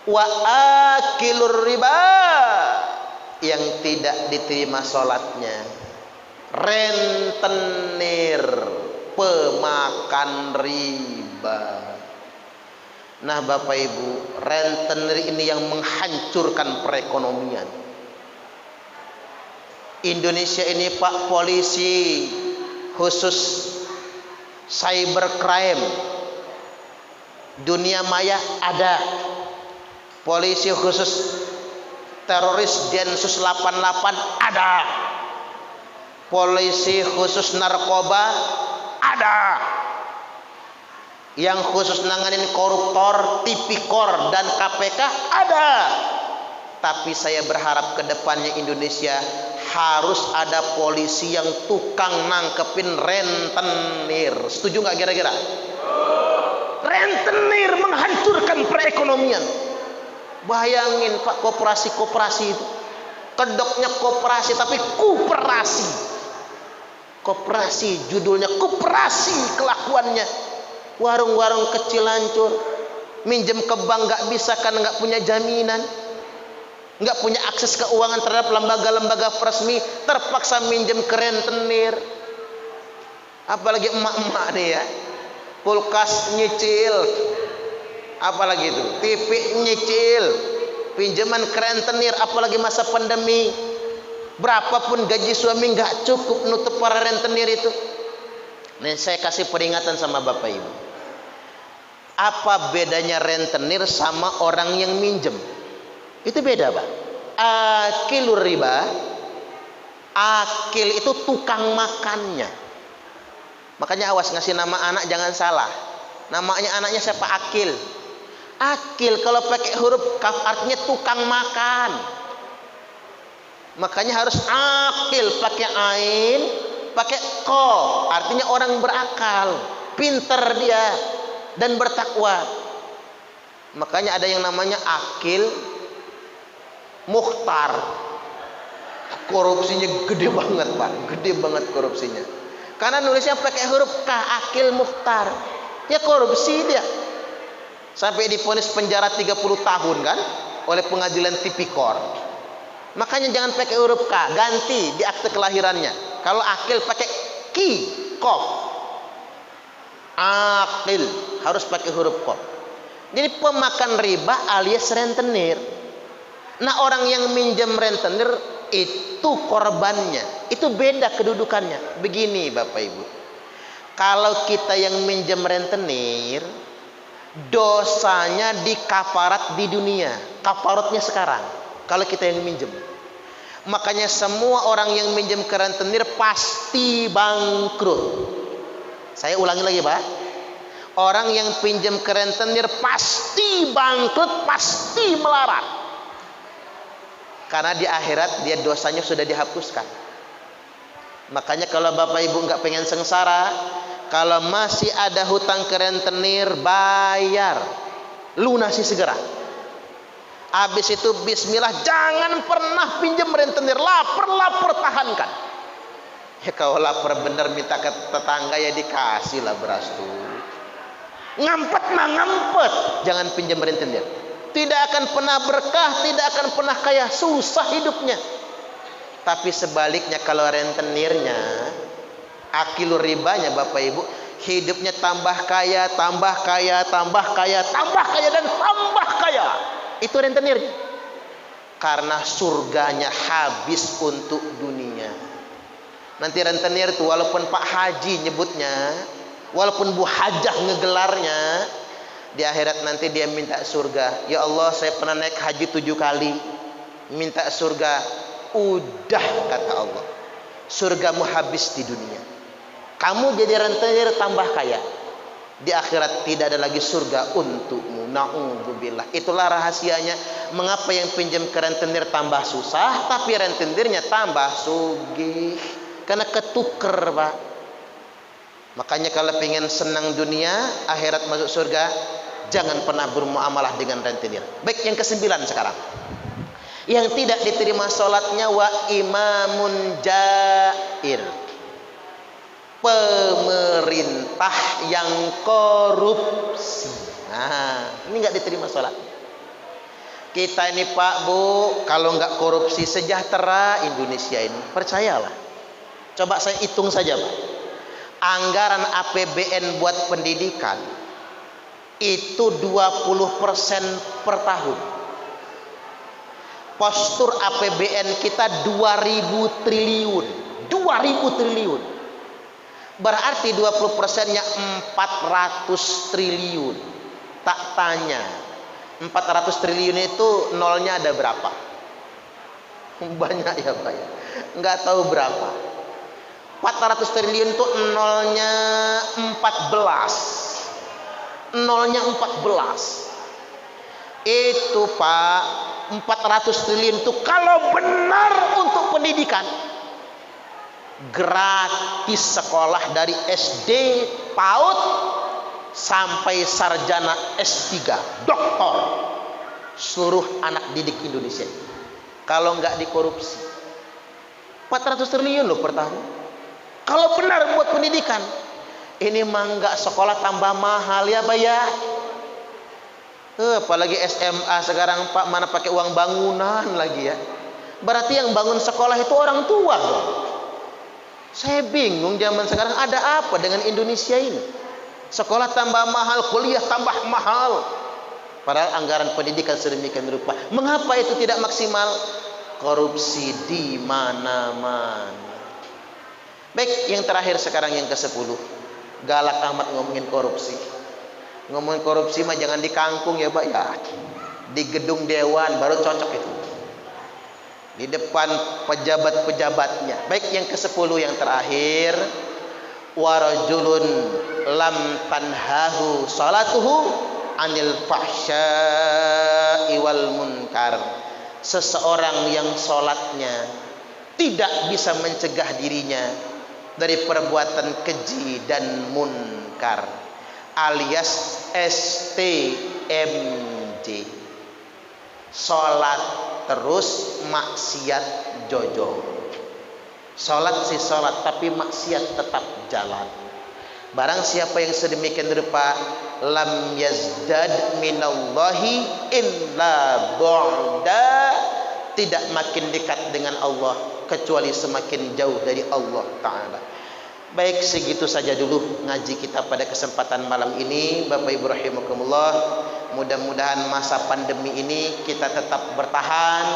wa akilur riba, yang tidak diterima sholatnya rentenir, pemakan riba. Nah Bapak Ibu, rentenir ini yang menghancurkan perekonomian Indonesia ini, Pak polisi khusus cybercrime, dunia maya ada, polisi khusus teroris Densus 88 ada, polisi khusus narkoba ada, yang khusus nanganin koruptor, tipikor dan KPK ada. Tapi saya berharap ke depannya Indonesia harus ada polisi yang tukang nangkepin rentenir. Setuju nggak kira-kira? Rentenir menghancurkan perekonomian. Bayangin Pak, koperasi-koperasi itu, kedoknya koperasi tapi kuperasi. Koperasi judulnya, koperasi kelakuannya. Warung-warung kecil hancur, minjem ke bank nggak bisa karena nggak punya jaminan, nggak punya akses keuangan terhadap lembaga-lembaga resmi, terpaksa minjem ke rentenir. Apalagi emak-emak nih ya, kulkas nyicil, apalagi itu TV nyicil, pinjaman ke rentenir, apalagi masa pandemi, berapapun gaji suami nggak cukup nutup para rentenir itu. Nih saya kasih peringatan sama Bapak Ibu, apa bedanya rentenir sama orang yang minjem? Itu beda Pak. Akilur riba, akil itu tukang makannya. Makanya awas ngasih nama anak jangan salah. Namanya anaknya siapa? Akil. Akil kalau pakai huruf kaf artinya tukang makan. Makanya harus akil pakai ain, pakai ko, artinya orang berakal, pinter dia dan bertakwa. Makanya ada yang namanya akil mukhtar. Korupsinya gede banget Pak, gede banget korupsinya. Karena nulisnya pakai huruf K, akil mukhtar. Ya korupsi dia. Sampai divonis penjara 30 tahun kan oleh pengadilan tipikor. Makanya jangan pakai huruf K, ganti di akte kelahirannya. Kalau akil pakai ki, kof. Akil harus pakai huruf kof. Jadi pemakan riba alias rentenir. Nah orang yang minjem rentenir itu korbannya, itu beda kedudukannya. Begini Bapak Ibu, kalau kita yang minjem rentenir, dosanya di kafarat di dunia, kafaratnya sekarang. Kalau kita yang minjem, makanya semua orang yang minjem ke rentenir pasti bangkrut. Saya ulangi lagi Pak, orang yang pinjam ke rentenir pasti bangkrut, pasti melarat. Karena di akhirat dia dosanya sudah dihapuskan. Makanya kalau Bapak Ibu nggak pengen sengsara, kalau masih ada hutang ke rentenir, bayar, lunasi segera. Habis itu bismillah, jangan pernah pinjam rentenir. Lapar tahankan. Ya kalau lapar bener minta ke tetangga ya dikasih lah beras tuh. Ngampet mah ngampet, jangan pinjam rentenir. Tidak akan pernah berkah, tidak akan pernah kaya, susah hidupnya. Tapi sebaliknya kalau rentenirnya, akilur ribanya Bapak Ibu, hidupnya tambah kaya, tambah kaya, tambah kaya, tambah kaya dan tambah kaya. Itu rentenirnya. Karena surganya habis untuk dunia. Nanti rentenir itu walaupun Pak Haji nyebutnya, walaupun Bu Hajah ngegelarnya, di akhirat nanti dia minta surga. Ya Allah, saya pernah naik haji 7 kali, minta surga. Udah kata Allah, surgamu habis di dunia, kamu jadi rentenir tambah kaya. Di akhirat tidak ada lagi surga untukmu. Na'udzubillah. Itulah rahasianya mengapa yang pinjam ke rentenir tambah susah, tapi rentenirnya tambah sugih. Karena ketuker Pak. Makanya kalau pengen senang dunia, akhirat masuk surga, jangan pernah bermuamalah dengan rentenir. Baik, yang ke-9 sekarang. Yang tidak diterima sholatnya, wa imamun jair. Pemerintah yang korupsi. Nah, ini nggak diterima sholat. Kita ini Pak Bu, kalau nggak korupsi sejahtera Indonesia ini. Percayalah. Coba saya hitung saja Pak. Anggaran APBN buat pendidikan itu 20% per tahun. Postur APBN kita 2000 triliun. 2000 triliun. Berarti 20%-nya 400 triliun. Tak tanya, 400 triliun itu nolnya ada berapa? Banyak ya Pak ya. Nggak tahu berapa. 400 triliun itu nolnya 14. Nolnya 14. Itu Pak, 400 triliun itu kalau benar untuk pendidikan, gratis sekolah dari SD, PAUD sampai sarjana S3, doktor, seluruh anak didik Indonesia. Kalau nggak dikorupsi, 400 triliun loh per tahun. Kalau benar buat pendidikan, ini mah nggak sekolah tambah mahal ya Pak ya. Apalagi SMA sekarang Pak, mana pakai uang bangunan lagi ya. Berarti yang bangun sekolah itu orang tua loh. Saya bingung zaman sekarang ada apa dengan Indonesia ini. Sekolah tambah mahal, kuliah tambah mahal. Padahal anggaran pendidikan sedemikian rupa. Mengapa itu tidak maksimal? Korupsi di mana-mana. Baik, yang terakhir sekarang yang ke-10. Galak amat ngomongin korupsi. Ngomongin korupsi mah jangan di kangkung ya Pak ya. Di gedung dewan baru cocok itu. Di depan pejabat-pejabatnya. Baik, yang ke-10 yang terakhir, warajulun lam tanhahu salatuhu anil fahsya'i wal munkar. Seseorang yang salatnya tidak bisa mencegah dirinya dari perbuatan keji dan munkar, alias STMJ. Salat terus, maksiat jojo. Salat sih salat, tapi maksiat tetap jalan. Barang siapa yang sedemikian rupa, lam yazdad minallahi illa bu'da, tidak makin dekat dengan Allah kecuali semakin jauh dari Allah Ta'ala. Baik, segitu saja dulu ngaji kita pada kesempatan malam ini. Bapak Ibu rahimakumullah, mudah-mudahan masa pandemi ini kita tetap bertahan,